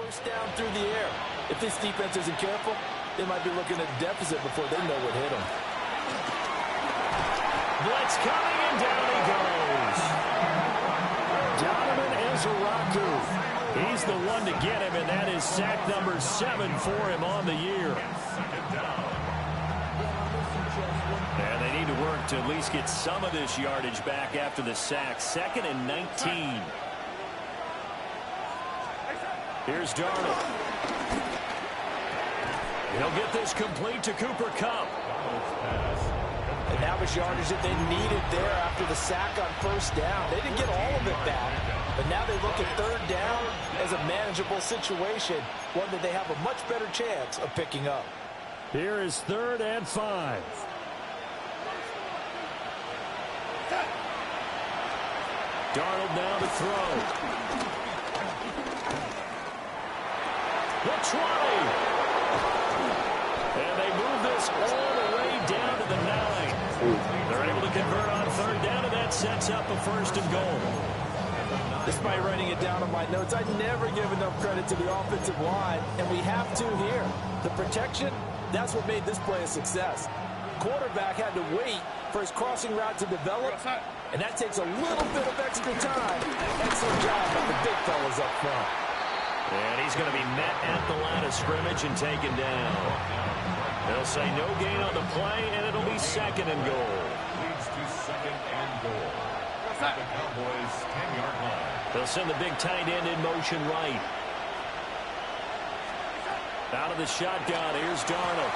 First down through the air. If this defense isn't careful, they might be looking at a deficit before they know what hit them. Blitz coming, and down he goes. Donovan Ezeraku. He's the one to get him, and that is sack number 7 for him on the year. And they need to work to at least get some of this yardage back after the sack. 2nd and 19. Here's Darnold. He'll get this complete to Cooper Kupp. And that was yardage that they needed there after the sack on first down. They didn't get all of it back, but now they look at third down as a manageable situation, one that they have a much better chance of picking up. Here is 3rd and 5. Darnold now to throw. The 20. And they move this all the way down to the 9. They're able to convert on 3rd down, and that sets up a 1st and goal. Despite writing it down on my notes, I never give enough credit to the offensive line, and we have to here. The protection, that's what made this play a success. Quarterback had to wait for his crossing route to develop, and that takes a little bit of extra time. Excellent job by the big fellas up front. And he's going to be met at the line of scrimmage and taken down. They'll say no gain on the play, and it'll be 2nd and goal. Leads to 2nd and goal. The Cowboys 10-yard line. They'll send the big tight end in motion right. Out of the shotgun, here's Darnold.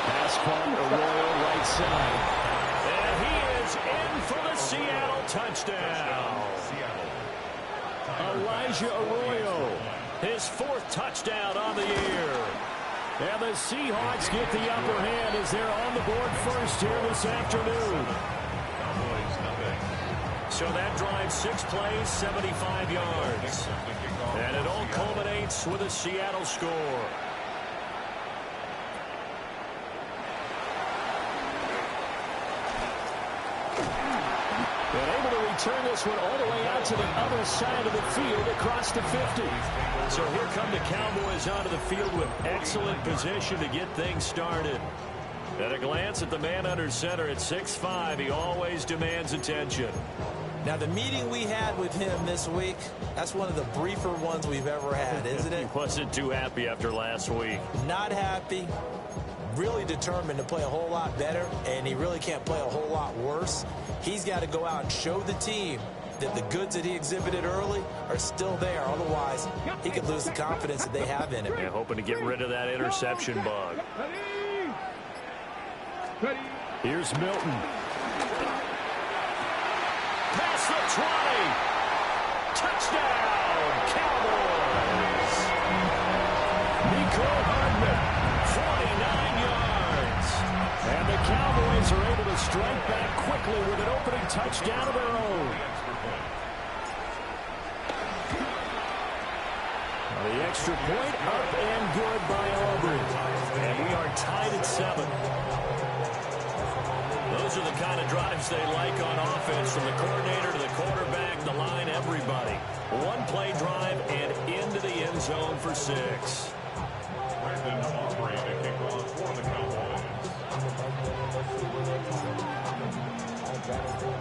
Pass caught, Arroyo right side. And he is in for the Seattle touchdown. Elijah Arroyo, his 4th touchdown on the year. And the Seahawks get the upper hand as they're on the board first here this afternoon. So that drives 6 plays, 75 yards. And it all culminates with a Seattle score. And able to return this one all the way out to the other side of the field across the 50. So here come the Cowboys onto the field with excellent position to get things started. At a glance at the man under center at 6'5", he always demands attention. Now, the meeting we had with him this week, that's one of the briefer ones we've ever had, isn't it? He wasn't too happy after last week. Not happy. Really determined to play a whole lot better, and he really can't play a whole lot worse. He's got to go out and show the team that the goods that he exhibited early are still there. Otherwise, he could lose the confidence that they have in him. Yeah, hoping to get rid of that interception bug. Here's Milton. Past the 20. Touchdown, Cowboys. Nico Hardman, 49 yards. And the Cowboys are able to strike back quickly with an opening touchdown of their own. The extra point up and good by Auburn. And we are tied at 7. Those are the kind of drives they like on offense, from the coordinator to the quarterback, the line, everybody. One play drive and into the end zone for 6. Brandon Aubrey to kick off for the Cowboys.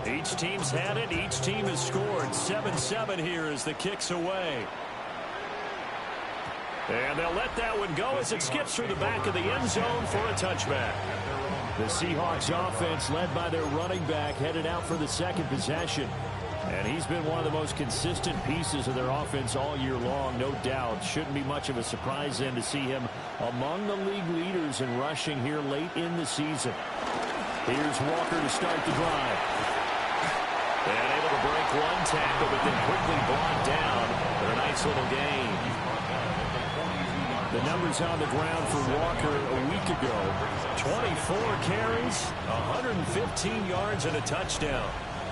Each team's had it. Each team has scored. 7-7 here as the kick's away. And they'll let that one go as it skips through the back of the end zone for a touchback. The Seahawks offense, led by their running back, headed out for the 2nd possession. And he's been one of the most consistent pieces of their offense all year long, no doubt. Shouldn't be much of a surprise then to see him among the league leaders in rushing here late in the season. Here's Walker to start the drive. And able to break one tackle, but then quickly brought down for a nice little gain. The numbers on the ground for Walker a week ago: 24 carries, 115 yards, and a touchdown.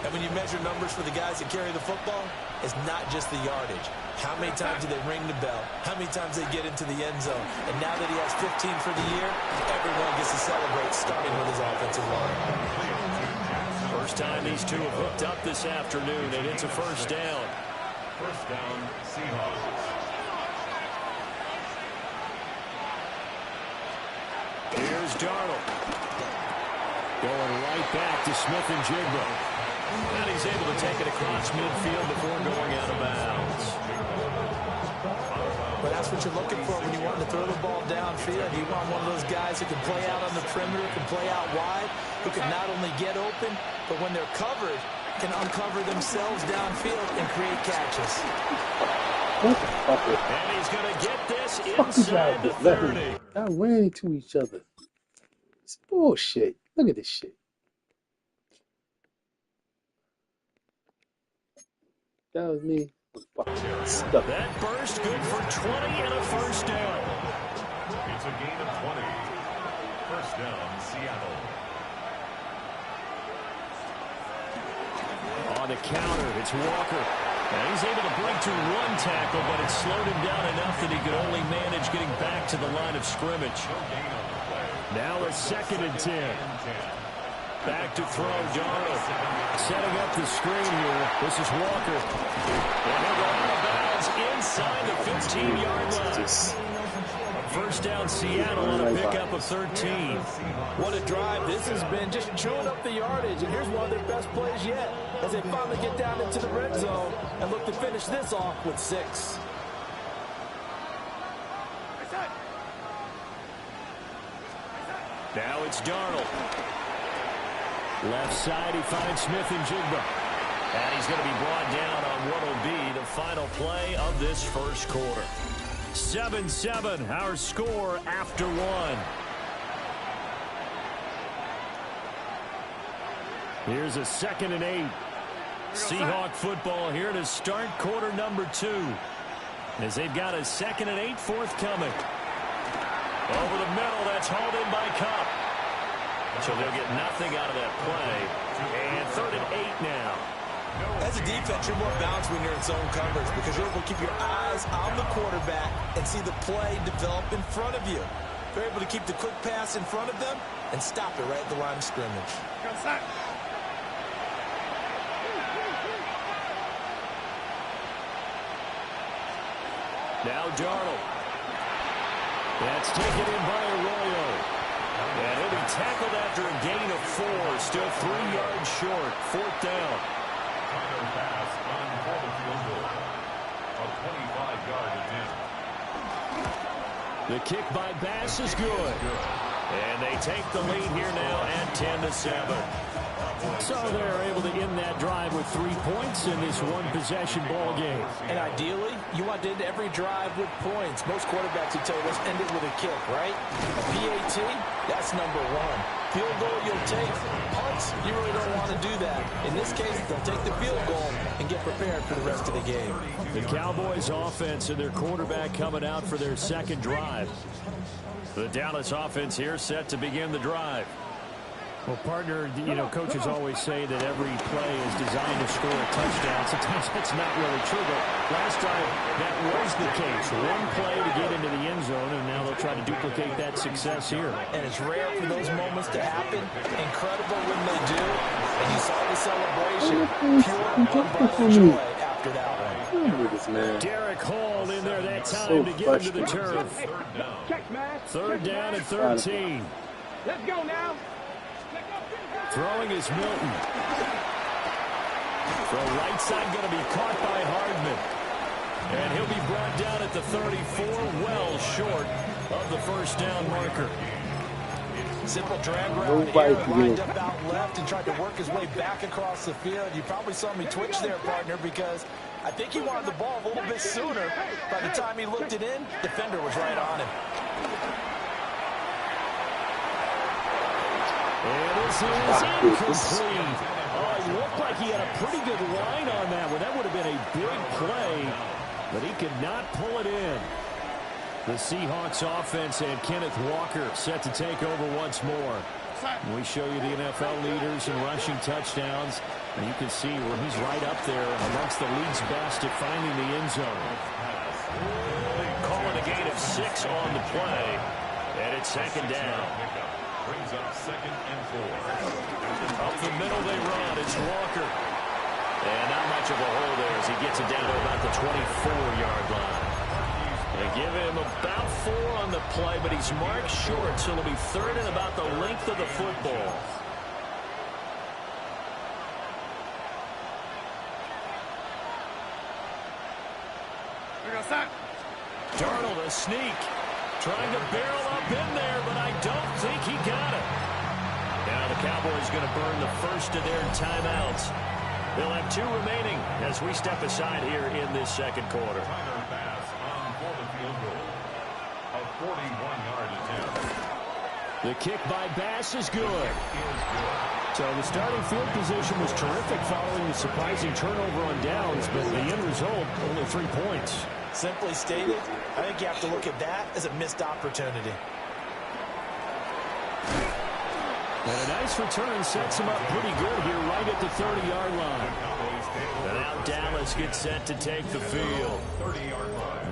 And when you measure numbers for the guys that carry the football, it's not just the yardage. How many times do they ring the bell? How many times they get into the end zone? And now that he has 15 for the year, everyone gets to celebrate, starting with his offensive line. First time these two have hooked up this afternoon, and it's a first down. First down, Seahawks. Here's Darnold. Going right back to Smith and Jigba. And he's able to take it across midfield before going out of bounds. But that's what you're looking for when you want to throw the ball downfield. You want one of those guys who can play out on the perimeter, can play out wide, who can not only get open, but when they're covered, can uncover themselves downfield and create catches. And he's going to get this inside the 30. Y'all ran into each other. It's bullshit. Look at this shit. That was me. That burst good for 20 and a first down. It's a gain of 20. First down, Seattle. On the counter, it's Walker. And he's able to break through one tackle, but it slowed him down enough that he could only manage getting back to the line of scrimmage. Now a 2nd and 10. Back to throw, Darnold. Setting up the screen here. This is Walker. And he'll go out of bounds inside the 15-yard line. First down, Seattle on a pickup of 13. What a drive this has been, just chewing up the yardage. And here's one of their best plays yet, as they finally get down into the red zone and look to finish this off with 6. Now it's Darnold. Left side, he finds Smith and Jigba. And he's going to be brought down on what will be the final play of this first quarter. 7-7, our score after 1. Here's a 2nd and 8. Seahawk football here to start quarter number 2. As they've got a 2nd and 8 forthcoming. Over the middle, that's hauled in by Cup. So they'll get nothing out of that play. And 3rd and 8 now. As a defense, you're more balanced when you're in zone coverage because you're able to keep your eyes on the quarterback and see the play develop in front of you. You're able to keep the quick pass in front of them and stop it right at the line of scrimmage. Now Darnold. That's taken in by Arroyo. And he'll be tackled after a gain of 4. Still 3 yards short. 4th down. Final pass on for the field goal. A 25-yard attempt. The kick by Bass is good. And they take the lead here now at 10-7. So they're able to end that drive with 3 points in this one-possession ball game. And ideally, you want to end every drive with points. Most quarterbacks would tell you, let's end it with a kick, right? A PAT, that's number 1. Field goal you'll take. Punts, you really don't want to do that. In this case, they'll take the field goal and get prepared for the rest of the game. The Cowboys offense and their quarterback coming out for their 2nd drive. The Dallas offense here set to begin the drive. Well, partner, you know, coaches always say that every play is designed to score a touchdown. Sometimes that's not really true, but last time that was the case. One play to get into the end zone, and now they'll try to duplicate that success here. And it's rare for those moments to happen. Incredible when they do. And you saw the celebration. Pure unbridled joy after that one. Derek Hall in there that time to get into the turf. 3rd down and 13. Let's go now. Throwing is Milton. Throw right side going to be caught by Hardman. And he'll be brought down at the 34, well short of the first down marker. Simple drag route here, lined up out left and tried to work his way back across the field. You probably saw me twitch there, partner, because I think he wanted the ball a little bit sooner. By the time he looked it in, defender was right on him. And this is incomplete. Oh, it looked like he had a pretty good line on that one. That would have been a big play, but he could not pull it in. The Seahawks offense and Kenneth Walker set to take over once more. We show you the NFL leaders in rushing touchdowns, and you can see where he's right up there amongst the league's best at finding the end zone. Calling a gain of 6 on the play, and it's 2nd down. Brings up 2nd and 4. Up the middle they run. It's Walker. And not much of a hole there as he gets it down to about the 24-yard line. They give him about 4 on the play, but he's marked short, so it'll be 3rd and about the length of the football. Darnold a sneak. Trying to barrel up in there, but I don't think he got it. Now the Cowboys going to burn the first of their timeouts. They'll have 2 remaining as we step aside here in this second quarter. Timer pass on for the field goal. A 41-yard attempt. The kick by Bass is good. So the starting field position was terrific following the surprising turnover on downs, but the end result, only 3 points. Simply stated, I think you have to look at that as a missed opportunity. And a nice return sets him up pretty good here right at the 30-yard line. And now Dallas gets set to take the field.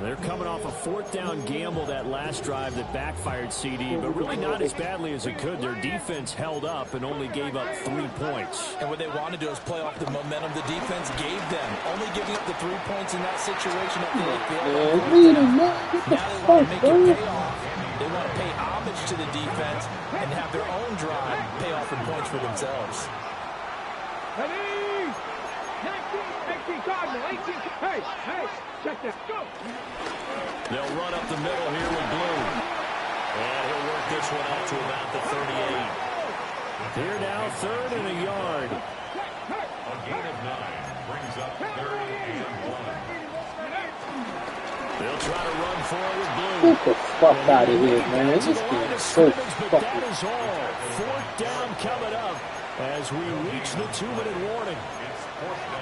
They're coming off a 4th down gamble that last drive that backfired CD, but really not as badly as it could. Their defense held up and only gave up 3 points. And what they want to do is play off the momentum the defense gave them. Only giving up the 3 points in that situation up to the field. Now they want to make it pay off. They want to pay homage to the defense and have their own drive pay off in points for themselves. Ready? 19, Cardinal, 18. Hey, check that. Go. They'll run up the middle here with Blue. And he'll work this one out to about the 38. Here now, 3rd and a yard. A gain of 9 brings up 3rd and 1. They'll try to run for it with Blue. Get the fuck out of here, man. This game is so But that fucking... is all. 4th down coming up as we reach the 2-minute warning.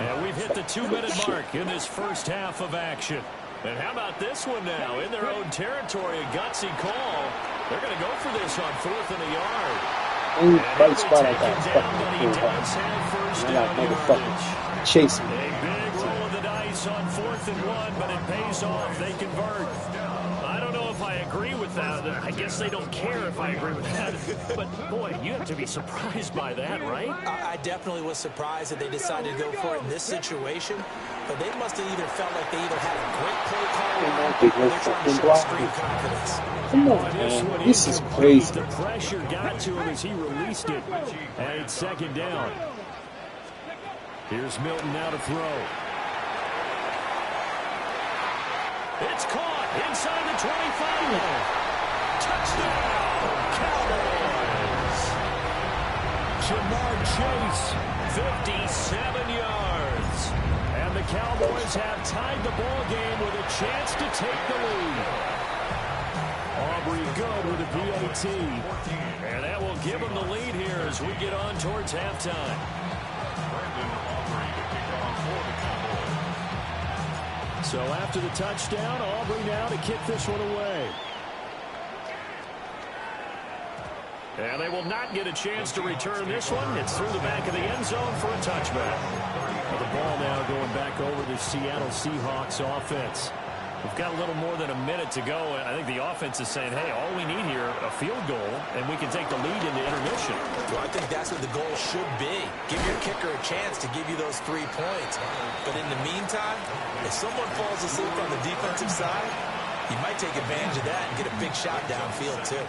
And we've hit the 2-minute mark in this first half of action. And how about this one now? In their own territory, a gutsy call. They're going to go for this on 4th and a yard. Any bright spot I got is Down, fucking but he cool. does have first I down got yardage. motherfucking chasing me. A big roll of the dice on 4th and 1, but it pays off. They convert. I don't know if I agree with that. I guess they don't care if I agree with that. But, boy, you have to be surprised by that, right? I definitely was surprised that they decided to go for it in this situation, but they must have either felt like they either had a great play call or they're trying to show extreme confidence. Come on, man. This is crazy. The pressure got to him as he released it. And it's 2nd down. Here's Milton now to throw. It's caught inside the 25. Touchdown, Cowboys. Jamar Chase, 57 yards. And the Cowboys have tied the ball game with a chance to take the lead. Aubrey good with a PAT. And that will give them the lead here as we get on towards halftime. So after the touchdown, Aubrey now to kick this one away. And they will not get a chance to return this one. It's through the back of the end zone for a touchback. The ball now going back over the Seattle Seahawks offense. We've got a little more than a minute to go, and I think the offense is saying, hey, all we need here, a field goal, and we can take the lead into intermission. Well, I think that's what the goal should be. Give your kicker a chance to give you those 3 points. But in the meantime, if someone falls asleep on the defensive side, you might take advantage of that and get a big shot downfield, too.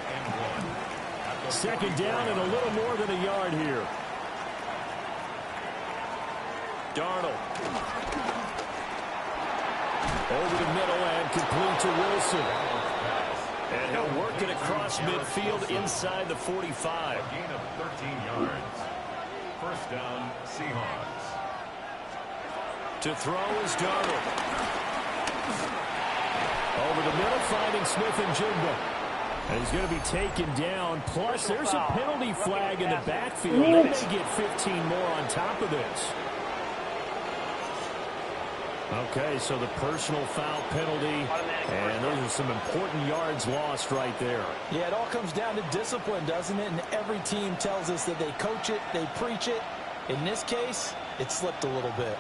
2nd down and a little more than a yard here. Darnold. Over the middle and complete to Wilson. And he'll work it across midfield inside the 45. A gain of 13 yards. 1st down, Seahawks. To throw is Darnold. Over the middle, finding Smith and Jigba. And he's going to be taken down. Plus, there's a penalty flag in the backfield. They may get 15 more on top of this. Okay, so the personal foul penalty, and those are some important yards lost right there. Yeah, it all comes down to discipline, doesn't it? And every team tells us that they coach it, they preach it. In this case, it slipped a little bit.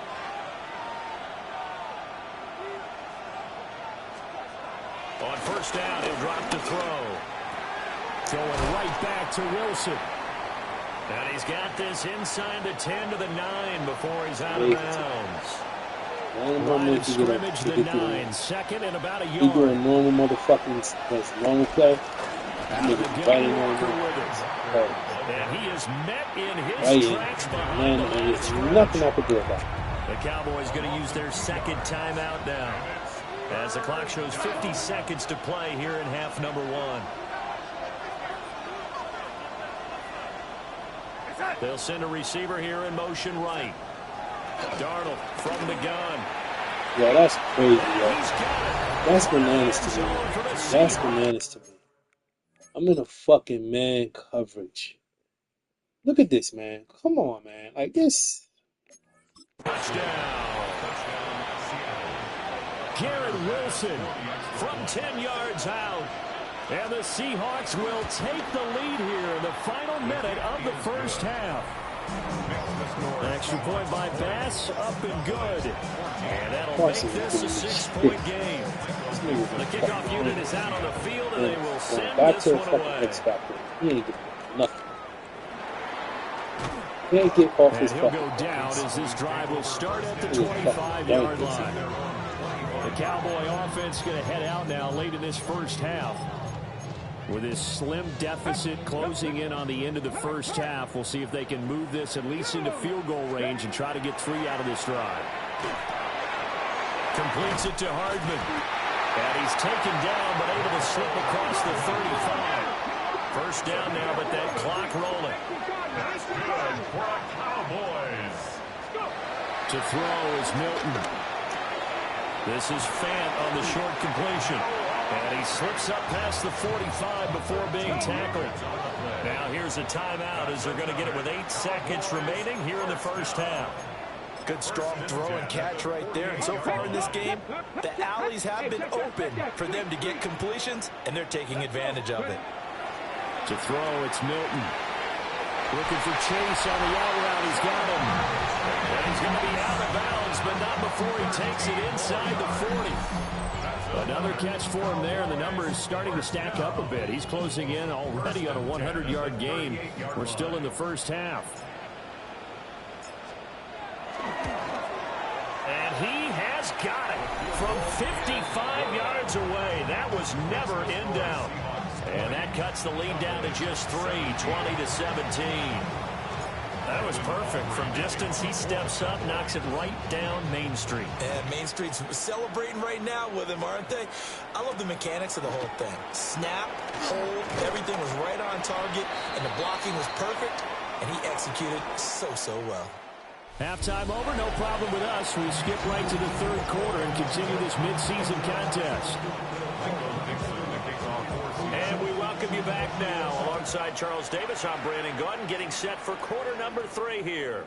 On 1st down, he'll drop to throw. Going right back to Wilson. And he's got this inside the 10 to the 9 before he's out of bounds. Line of scrimmage, the 9. Second and about a He yard. doing normal motherfucking normal play. Out of the Nigga game, biting Walker on with it. him. And he is met in his Right tracks in. behind Man, the line of there's scrimmage. nothing I could do about it. The Cowboys going to use their second timeout now, as the clock shows 50 seconds to play here in half number 1. They'll send a receiver here in motion right. Darnold from the gun. Yeah, that's crazy, yo. He's got it. That's bananas to me. That's bananas to me. I'm in a fucking man coverage. Look at this, man. Come on, man. Like this. Touchdown. Garrett Wilson from 10 yards out. And the Seahawks will take the lead here in the final minute of the first half. An extra point by Bass, up and good. And that'll make this a 6-point game. The kickoff unit is out on the field, and they will send this one away. He ain't getting nothing. Can't get off his And he'll go down as this drive will start at the 25-yard line. The Cowboy offense going to head out now late in this first half. With this slim deficit closing in on the end of the first half, we'll see if they can move this at least into field goal range and try to get 3 out of this drive. Completes it to Hardman. And he's taken down but able to slip across the 35. First down now, but that clock rolling. That's good for the Cowboys. To throw is Milton. This is Fant on the short completion. And he slips up past the 45 before being tackled. Now here's a timeout as they're going to get it with 8 seconds remaining here in the first half. Good strong throw and catch right there. And so far in this game, the alleys have been open for them to get completions, and they're taking advantage of it. To throw, it's Milton. Looking for Chase on the out route. He's got him. And he's going to be out of bounds, but not before he takes it inside the 40. Another catch for him there, and the number is starting to stack up a bit. He's closing in already on a 100-yard game. We're still in the first half. And he has got it from 55 yards away. That was never in doubt. And that cuts the lead down to just 3, 20-17. That was perfect. From distance, he steps up, knocks it right down Main Street. And Main Street's celebrating right now with him, aren't they? I love the mechanics of the whole thing. Snap, hold, everything was right on target, and the blocking was perfect, and he executed so well. Halftime over, no problem with us. We skip right to the third quarter and continue this midseason contest. And we welcome you back now. Alongside Charles Davis, I'm Brandon Gordon, getting set for quarter number 3 here.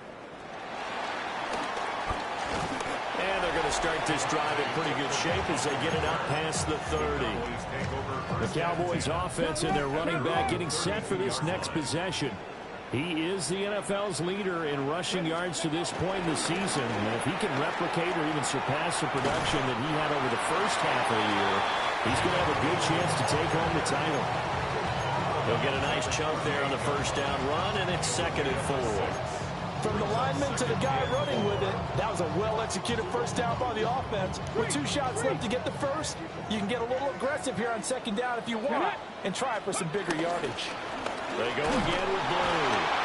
And they're going to start this drive in pretty good shape as they get it up past the 30. The Cowboys offense and their running back getting set for this next possession. He is the NFL's leader in rushing yards to this point in the season. And if he can replicate or even surpass the production that he had over the first half of the year, he's going to have a good chance to take home the title. They'll get a nice chunk there on the first down run, and it's 2nd and 4. From the lineman to the guy running with it, that was a well-executed first down by the offense. With 2 shots left to get the first, you can get a little aggressive here on 2nd down if you want and try for some bigger yardage. They go again with Blue.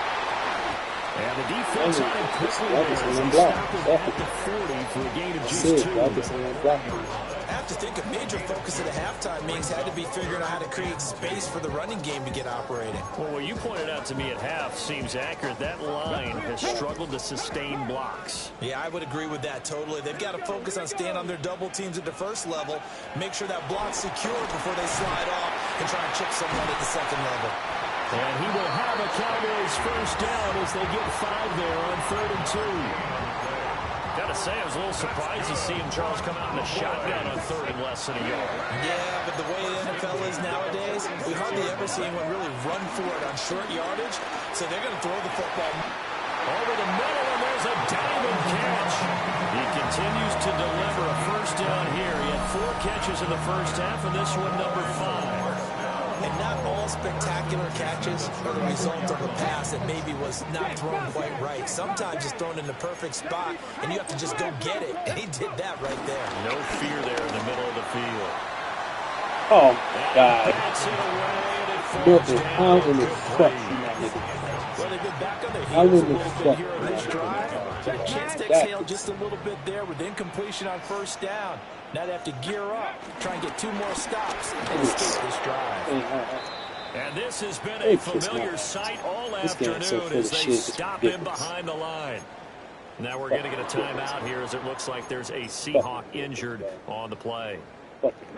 And the defense on him quickly there as he stopped at the 40 for a gain of just 2. I have to think a major focus at the halftime means had to be figuring out how to create space for the running game to get operating. Well, what you pointed out to me at half seems accurate. That line has struggled to sustain blocks. Yeah, I would agree with that totally. They've got to focus on staying on their double teams at the first level, make sure that block's secure before they slide off and try and chip someone at the second level. And he will have a Cowboys first down as they get 5 there on 3rd and 2. Gotta say, I was a little surprised to see him, Charles, come out in a shotgun on 3rd and less than a yard. Yeah, but the way the NFL is nowadays, we hardly ever see anyone really run for it on short yardage, so they're going to throw the football over the middle, and there's a diamond catch. He continues to deliver a first down here. He had 4 catches in the first half, and this one number 5. And not all spectacular catches are the result of a pass that maybe was not thrown quite right. Sometimes it's thrown in the perfect spot, and you have to just go get it. And he did that right there. No fear there in the middle of the field. Oh, my God. Milton, how in the fuck you not nigga? Well, they've been back on their How heels a in the little bit fuck here on this drive. Got a chance to exhale just a little bit there with incompletion on first down. Now they have to gear up, try and get 2 more stops and escape this drive. And this has been a familiar sight all afternoon as they stop him behind the line. Now we're going to get a timeout here as it looks like there's a Seahawk injured on the play.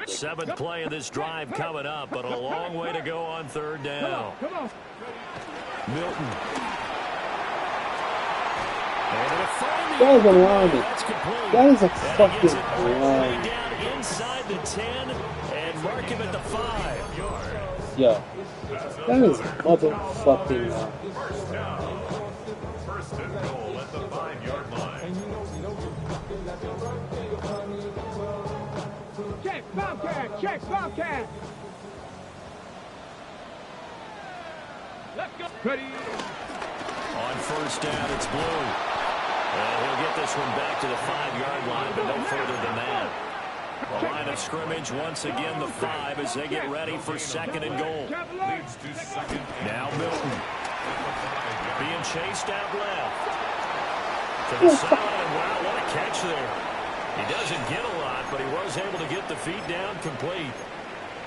7th play of this drive coming up, but a long way to go on 3rd down. Milton. That is a lineman. That is a fucking lineman. Down inside the 10 and mark him at the 5. Yo, that is motherfucking lineman. First and goal at the 5-yard line. Check, Bobcat! Check, Bobcat! Let's go! Ready! On first down, it's Blue. And he'll get this one back to the 5-yard line, but no further than that. The line of scrimmage, once again, the 5 as they get ready for 2nd and goal. Leads to 2nd. Now Milton. Being chased out left. To the side, and wow, what a catch there. He doesn't get a lot, but he was able to get the feet down complete.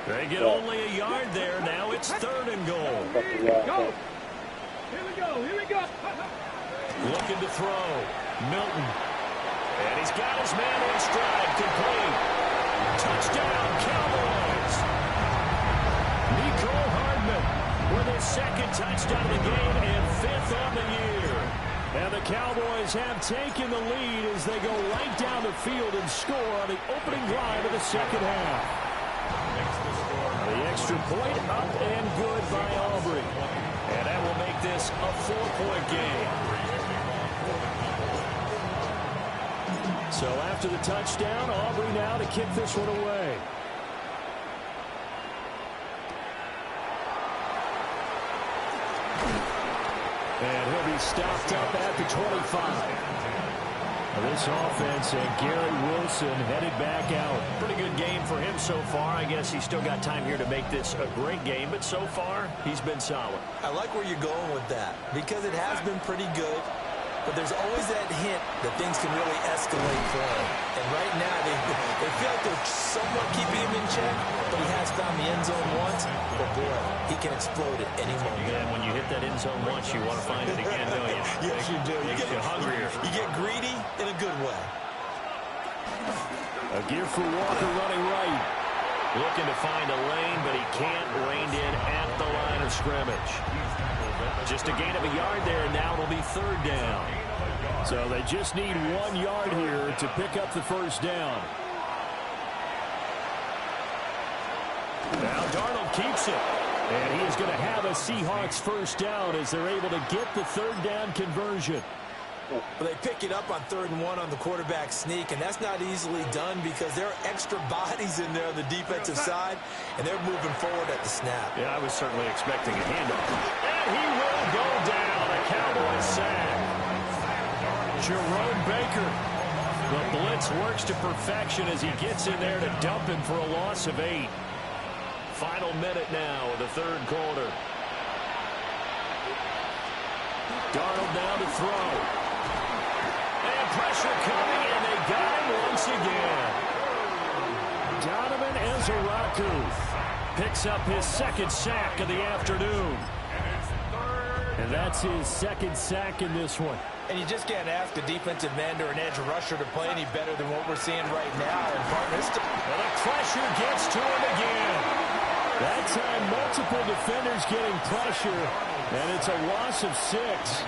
They get only a yard there. Now it's 3rd and goal. Go! Here we go, here we go! Looking to throw. Milton. And he's got his man in stride. Complete. Touchdown, Cowboys. Nico Hardman with his 2nd touchdown of the game and 5th on the year. And the Cowboys have taken the lead as they go right down the field and score on the opening drive of the 2nd half. The extra point up and good by Aubrey. And that will make this a 4-point game. So after the touchdown, Aubrey now to kick this one away. And he'll be stopped up at the 25. This offense and Gary Wilson headed back out. Pretty good game for him so far. I guess he's still got time here to make this a great game, but so far he's been solid. I like where you're going with that because it has been pretty good, but there's always that hint that things can really escalate for him. And right now they feel like they're somewhat keeping him in check, but he has found the end zone once. But boy, he can explode at any moment. Yeah, when you hit that end zone once, you want to find it again, don't you? Yes, you do. You get hungrier. You get greedy in a good way. A gear for Walker running right. Looking to find a lane, but he can't. Reined in at the line of scrimmage. Just a gain of a yard there, and now it'll be 3rd down. So they just need 1 yard here to pick up the 1st down. Now Darnold keeps it. And he is going to have a Seahawks 1st down as they're able to get the 3rd down conversion. Well, they pick it up on 3rd and 1 on the quarterback sneak, and that's not easily done because there are extra bodies in there on the defensive side, and they're moving forward at the snap. Yeah, I was certainly expecting a handoff. And he will go down. A Cowboys sack. Jerome Baker. The blitz works to perfection as he gets in there to dump him for a loss of 8. Final minute now of the 3rd quarter. Darnold now to throw. And pressure coming, and they got him once again. Donovan Ezeraku picks up his 2nd sack of the afternoon. And that's his 2nd sack in this one. And you just can't ask a defensive end or an edge rusher to play any better than what we're seeing right now. And partners, and the pressure gets to him again. That time, multiple defenders getting pressure, and it's a loss of 6.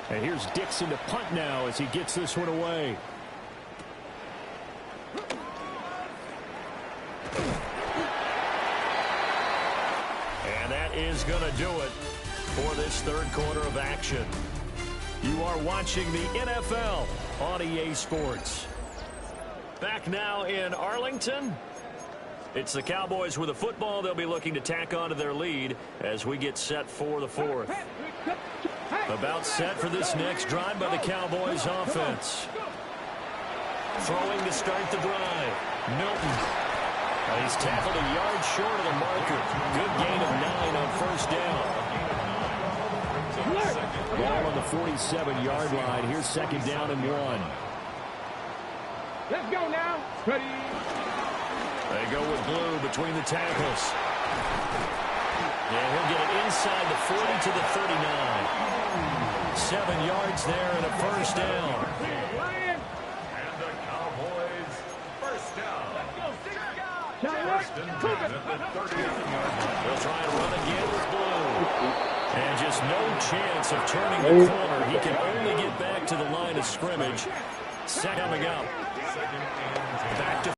And here's Dixon to punt now as he gets this one away. And that is going to do it for this 3rd quarter of action. You are watching the NFL on EA Sports. Back now in Arlington. It's the Cowboys with the football. They'll be looking to tack on to their lead as we get set for the fourth. About set for this next drive by the Cowboys offense. Throwing to start the drive. Milton. He's tackled a yard short of the marker. Good gain of 9 on first down. Ball on the 47-yard line. Here's second down and 1. Let's go now. Ready. They go with blue between the tackles. Yeah, he'll get it inside the 40 to the 39. 7 yards there and a first down. And the Cowboys first down. First and 10 at the 39-yard line. They'll try and run again with blue. And just no chance of turning the corner. He can only get back to the line of scrimmage. Second coming up. Back to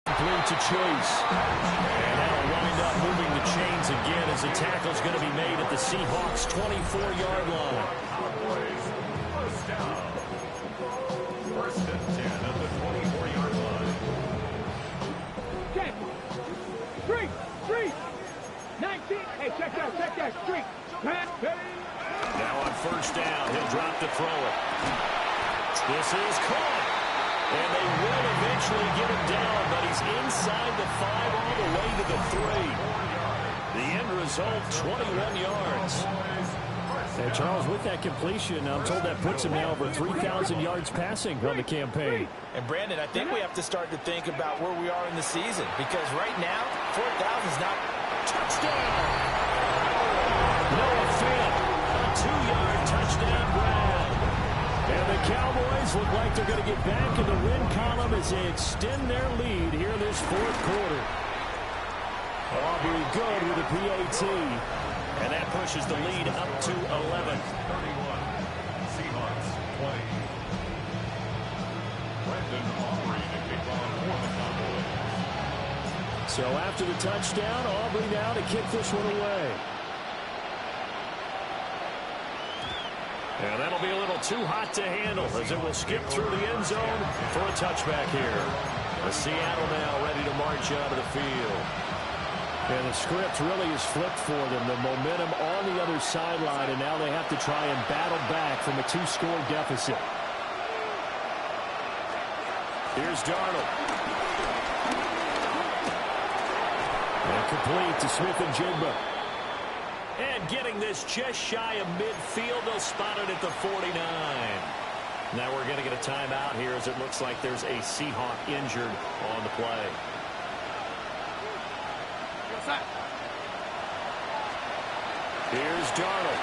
complete to Chase. And that'll wind up moving the chains again as the tackle's going to be made at the Seahawks' 24-yard line. Cowboys first down. First and 10 at the 24-yard line. Check. Street. Street. 19. Hey, check that. Street. Now on first down, he'll drop to throw it. This is caught. And they will eventually get him down, but he's inside the 5 all the way to the 3. The end result, 21 yards. Hey, Charles, with that completion, I'm told that puts him now over 3,000 yards passing on the campaign. And, Brandon, I think we have to start to think about where we are in the season, because right now, 4,000 is not touchdown. Noah Fant, a 2-yard touchdown grab. And the Cowboys look like they're going to get back in the win column as they extend their lead here this fourth quarter. Aubrey good with a PAT. And that pushes the lead up to 11. 31. Seahawks 20. Brandon Aubrey to kick off for the Cowboys. So after the touchdown, Aubrey now to kick this one away. And that'll be a little too hot to handle as it will skip through the end zone for a touchback here. The Seattle now ready to march out of the field. And the script really is flipped for them. The momentum on the other sideline, and now they have to try and battle back from a 2-score deficit. Here's Darnold. And complete to Smith-Njigba. And getting this just shy of midfield, they'll spot it at the 49. Now we're going to get a timeout here as it looks like there's a Seahawk injured on the play. Here's Darnold.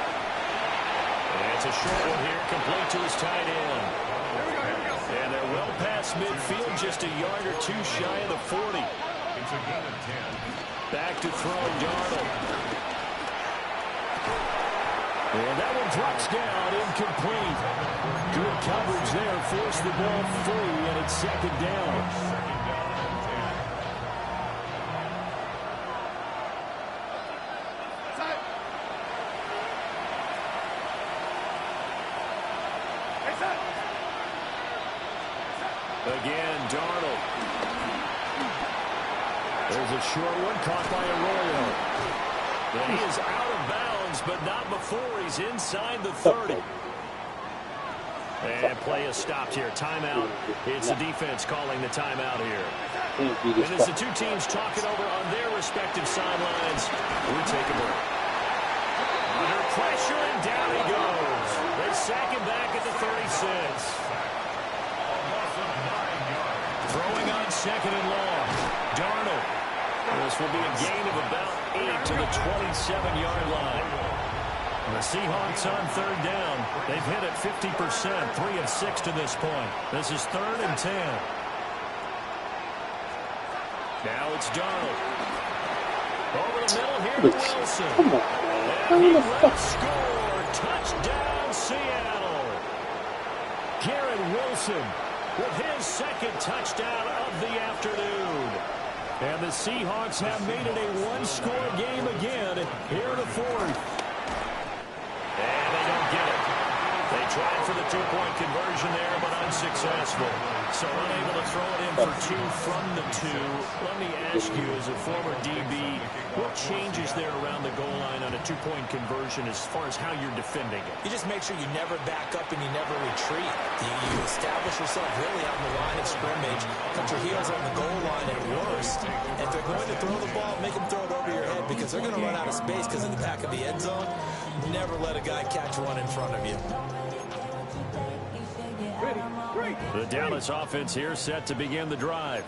And it's a short one here, complete to his tight end. And they're well past midfield, just a yard or two shy of the 40. It's a gain of 10. Back to throw Darnold. And that one drops down, incomplete. Good coverage there, forced the ball free, and it's second down. Again, Darnold. There's a short one caught by Arroyo. And he is out of bounds, but not before he's inside the 30. And play is stopped here. Timeout. It's the defense calling the timeout here. And as the two teams talk it over on their respective sidelines, we take a break. Under pressure, and down he goes. They sack him back at the 36. Throwing on second and long. Darnold. This will be a gain of about 8 to the 27-yard line. The Seahawks on third down. They've hit it 50%, 3 of 6 to this point. This is 3rd and 10. Now it's Darnold. Over the middle here to Wilson. And he will score. Touchdown, Seattle. Garrett Wilson with his second touchdown of the afternoon. And the Seahawks have made it a one-score game again here in the fourth. And they don't get it. They Tried for the two-point conversion there, but unsuccessful. So unable to throw it in for two from the two. Let me ask you, as a former DB, what changes there around the goal line on a two-point conversion as far as how you're defending it? You just make sure you never back up and you never retreat. You establish yourself really on the line of scrimmage, put your heels on the goal line at worst. If they're going to throw the ball, make them throw it over your head because they're going to run out of space because of the back of the end zone. Never let a guy catch one in front of you. The Dallas offense here set to begin the drive.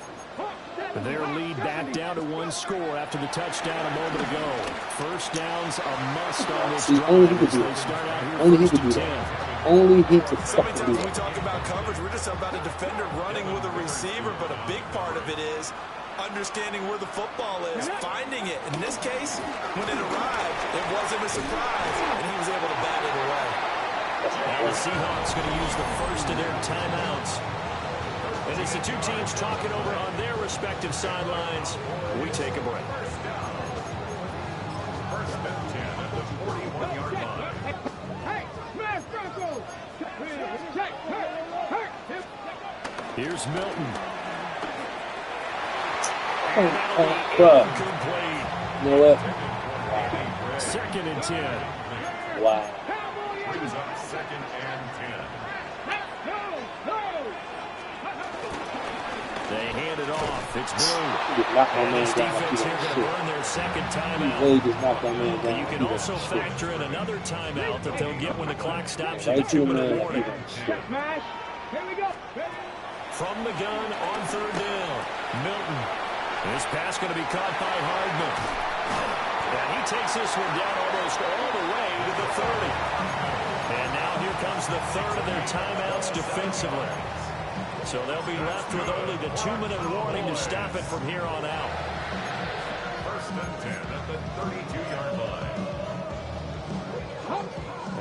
Their lead back down to one score after the touchdown a moment ago. First down's a must on this drive as they start out here first and 10. Only he could So fucking many do times we that. talk about coverage, we're just about a defender running with a receiver, but a big part of it is understanding where the football is, finding it. In this case, when it arrived, it wasn't a surprise, and he was able to bat it away. Now the Seahawks going to use the first of their timeouts. And as the two teams talking over on their respective sidelines, we take a break. First and 10 at the 41-yard line. Hey, smash Bronco! Check, hurt. Here's Milton. Bruh. Incomplete. You know what? Second and 10. Wow. Brings up second and 10. They hand it off. It's Blue. He just knocked my And man this down like defense he here don't going to shit. burn their second He timeout. really just knocked my man down. You like can he also don't shit. factor in another timeout that they'll get when the clock stops at Right the to the 2-minute man like he warning. don't shit. Smash. Here we go. From the gun on third down. Milton. This pass going to be caught by Hardman. And he takes this one down almost all the way to the 30. And now here comes the third of their timeouts defensively. So they'll be left with only the 2-minute warning to stop it from here on out. First and 10 at the 32-yard line.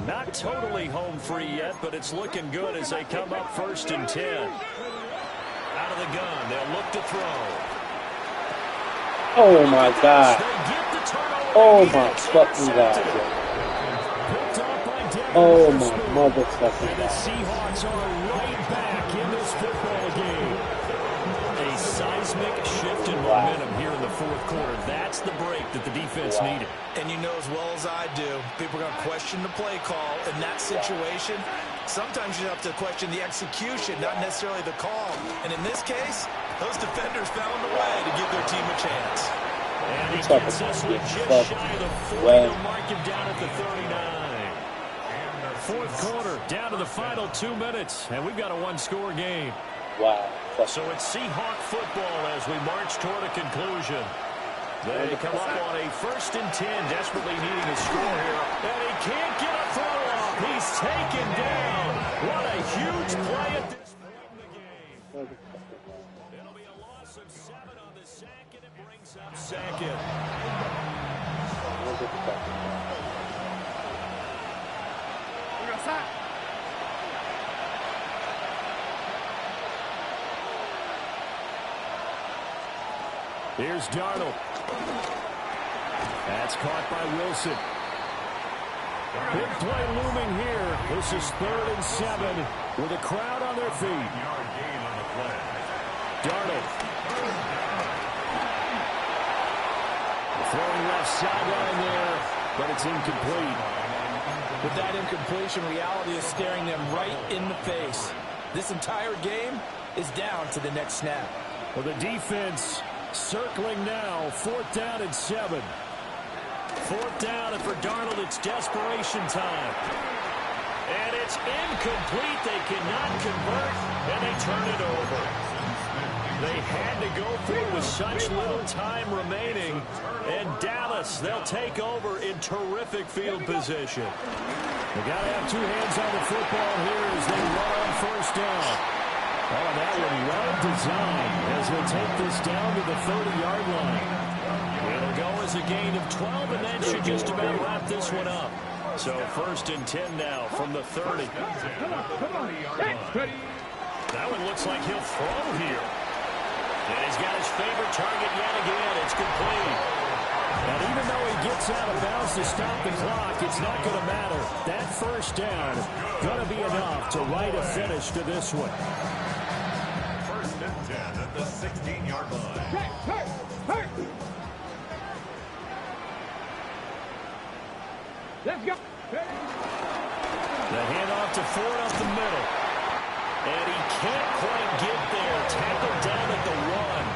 Not totally home free yet, but it's looking good as they come up first and 10. Out of the gun, they'll look to throw. Oh my God. They get the turnover. Oh He my gets fucking God. intercepted. Yo. Picked off by Devin Oh my Witherspoon. motherfucking And the God. Seahawks are right back in this football game. A seismic shift in momentum here in the fourth quarter. That's the break that the defense needed. And you know as well as I do, people are going to question the play call in that situation. Sometimes you have to question the execution, not necessarily the call. And in this case, those defenders found a way to give their team a chance. And he gets us with just shy of the 40. They'll mark him down at the 39. Fourth quarter, down to the final 2 minutes, and we've got a one-score game. Wow. So it's Seahawk football as we march toward a conclusion. They come up on a first and 10, desperately needing a score here. And he can't get a throw off. He's taken down. What a huge play at this point in the game. It'll be a loss of 7 on the sack, and it brings up second. Here's Darnold. That's caught by Wilson. Big play looming here. This is 3rd and 7 with a crowd on their feet. Yard gain on the play. Darnold. Throwing left sideline there, but it's incomplete. With that incompletion, reality is staring them right in the face. This entire game is down to the next snap. Well, the defense circling now. 4th down and 7. 4th down, and for Darnold, it's desperation time. And it's incomplete. They cannot convert, and they turn it over. They had to go for it with such little time remaining. And Dallas, they'll take over in terrific field position. They got to have 2 hands on the football here as they run on 1st down. Oh, that one well designed as they'll take this down to the 30-yard line. It'll go as a gain of 12, and that should just about wrap this one up. So 1st and 10 now from the 30. That one looks like he'll throw here. And he's got his favorite target yet again. It's complete. And even though he gets out of bounds to stop the clock, it's not going to matter. That first down going to be enough to write a finish to this one. First and 10 at the 16-yard line. Hurt. Let's go. The handoff to Ford up the middle. And he can't quite get there. Tackled down at the 1.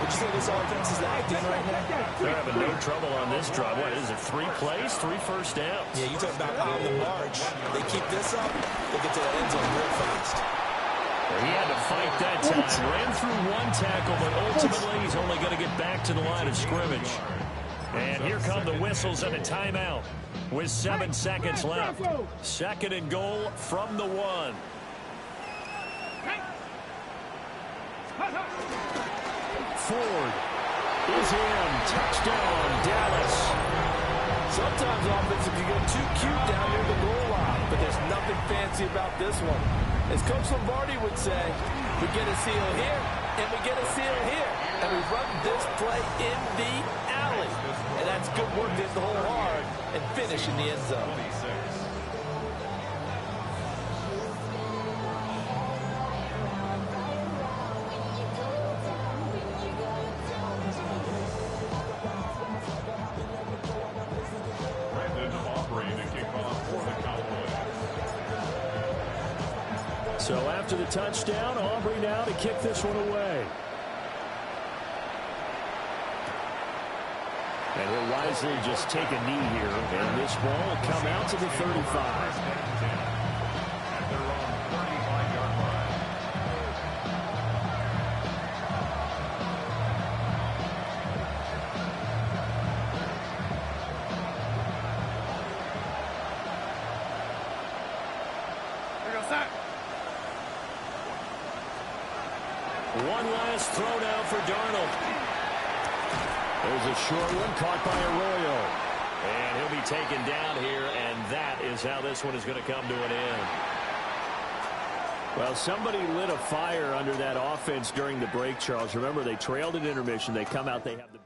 Would you say this offense is acting right now? They're having no trouble on this drive. What is it, 3 plays, 3 first downs? Yeah, you talk about on the march. They keep this up, they get to the end zone real fast. He had to fight that time. Ran through 1 tackle, but ultimately he's only going to get back to the line of scrimmage. And here come the whistles and a timeout with 7 seconds left. 2nd and goal from the 1. Ford is in. Touchdown, Dallas. Sometimes offensive can go too cute down near the goal line, but there's nothing fancy about this one. As Coach Lombardi would say, we get a seal here, and we get a seal here. And we run this play in the alley. And that's good work to hit the hole hard and finish in the end zone. So after the touchdown, Aubrey now to kick this one away. And he'll wisely just take a knee here, and this ball will come out to the 35. One last throw now for Darnold. There's a short one caught by Arroyo. And he'll be taken down here, and that is how this one is going to come to an end. Well, somebody lit a fire under that offense during the break, Charles. Remember, they trailed at intermission. They come out, they have the